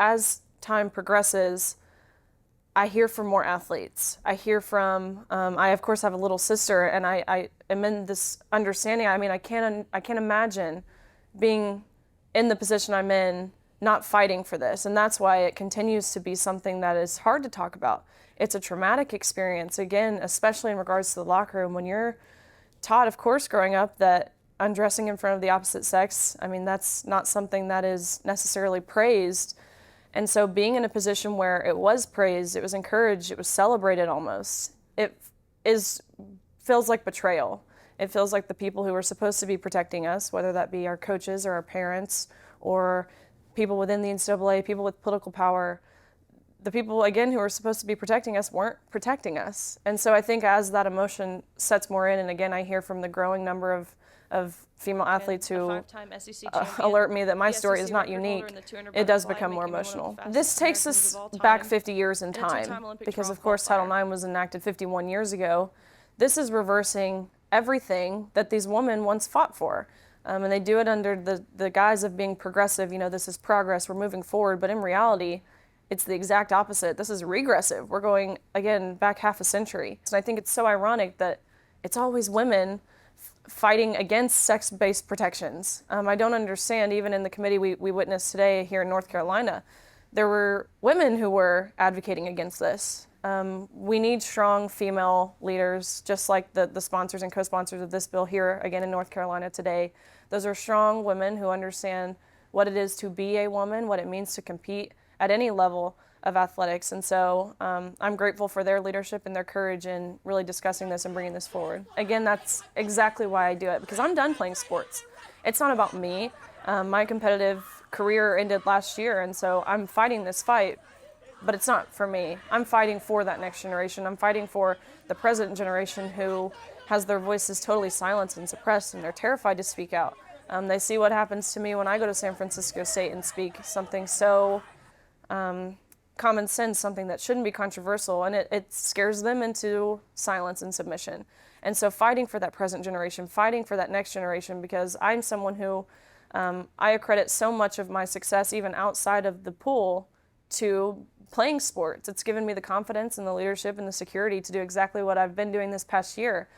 as time progresses, I hear from more athletes. I hear from, I of course have a little sister, and I am in this understanding. I mean, I can't imagine being in the position I'm in, not fighting for this. And that's why it continues to be something that is hard to talk about. It's a traumatic experience, again, especially in regards to the locker room. When you're taught, of course, growing up that undressing in front of the opposite sex, I mean, that's not something that is necessarily praised. And so being in a position where it was praised, it was encouraged, it was celebrated almost, feels like betrayal. It feels like the people who are supposed to be protecting us, whether that be our coaches or our parents or people within the NCAA, people with political power, the people, again, who are supposed to be protecting us weren't protecting us. And so I think as that emotion sets more in, and again, I hear from the growing number of female athletes who alert me that my story is not unique, it does become more emotional. This takes us back 50 years in time, because of course Title IX was enacted 51 years ago. This is reversing everything that these women once fought for. And they do it under the guise of being progressive. You know, this is progress, we're moving forward, but in reality, it's the exact opposite. This is regressive. We're going, again, back half a century. And I think it's so ironic that it's always women fighting against sex-based protections. I don't understand, even in the committee we witnessed today here in North Carolina, there were women who were advocating against this. We need strong female leaders, just like the sponsors and co-sponsors of this bill here, again, in North Carolina today. Those are strong women who understand what it is to be a woman, what it means to compete at any level of athletics. And so I'm grateful for their leadership and their courage in really discussing this and bringing this forward. Again, that's exactly why I do it, because I'm done playing sports. It's not about me. My competitive career ended last year, and so I'm fighting this fight, but it's not for me. I'm fighting for that next generation. I'm fighting for the present generation who has their voices totally silenced and suppressed, and they're terrified to speak out. They see what happens to me when I go to San Francisco State and speak something so common sense, something that shouldn't be controversial, and it scares them into silence and submission. And so fighting for that present generation, fighting for that next generation, because I'm someone who I accredit so much of my success, even outside of the pool, to playing sports. It's given me the confidence and the leadership and the security to do exactly what I've been doing this past year.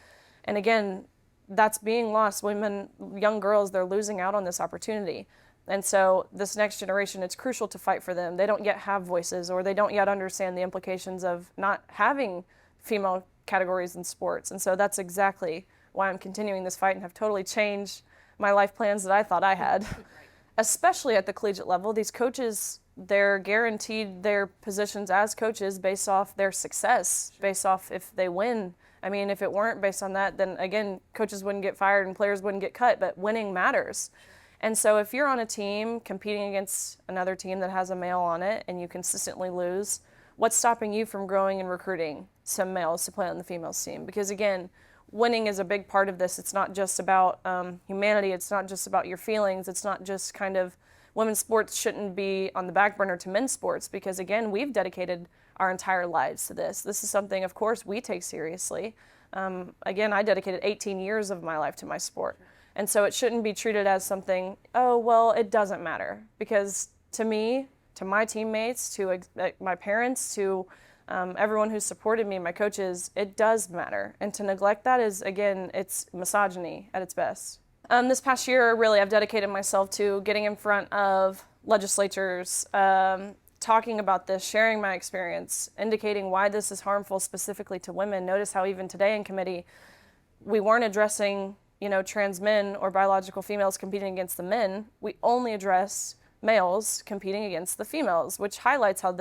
And again, that's being lost. Women, young girls, they're losing out on this opportunity. And so this next generation, it's crucial to fight for them. They don't yet have voices, or they don't yet understand the implications of not having female categories in sports. And so that's exactly why I'm continuing this fight and have totally changed my life plans that I thought I had. Especially at the collegiate level, these coaches, they're guaranteed their positions as coaches based off their success, based off if they win. I mean, if it weren't based on that, then again, coaches wouldn't get fired and players wouldn't get cut, but winning matters. And so if you're on a team competing against another team that has a male on it and you consistently lose, what's stopping you from growing and recruiting some males to play on the females team? Because again, winning is a big part of this. It's not just about humanity. It's not just about your feelings. It's not just kind of, women's sports shouldn't be on the back burner to men's sports, because again, we've dedicated our entire lives to this. This is something, of course, we take seriously. Again, I dedicated 18 years of my life to my sport. And so it shouldn't be treated as something, oh, well, it doesn't matter. Because to me, to my teammates, to my parents, to everyone who supported me, my coaches, it does matter. And to neglect that is, again, it's misogyny at its best. This past year, really, I've dedicated myself to getting in front of legislatures, talking about this, sharing my experience, indicating why this is harmful specifically to women. Notice how even today in committee, we weren't addressing trans men or biological females competing against the men. We only address males competing against the females, which highlights how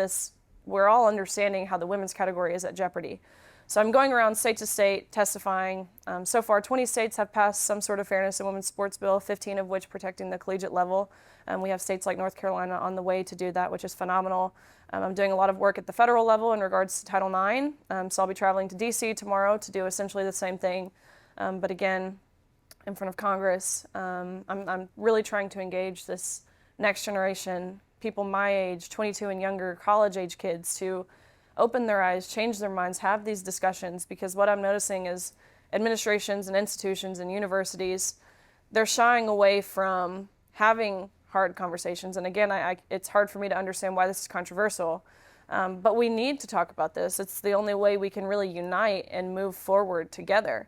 we're all understanding how the women's category is at jeopardy. So I'm going around state to state testifying. So far, 20 states have passed some sort of fairness in women's sports bill, 15 of which protecting the collegiate level. We have states like North Carolina on the way to do that, which is phenomenal. I'm doing a lot of work at the federal level in regards to Title IX. So I'll be traveling to DC tomorrow to do essentially the same thing. But again, in front of Congress, I'm really trying to engage this next generation, people my age, 22 and younger, college-age kids, to open their eyes, change their minds, have these discussions, because what I'm noticing is administrations and institutions and universities, they're shying away from having hard conversations. And again, it's hard for me to understand why this is controversial. But we need to talk about this. It's the only way we can really unite and move forward together.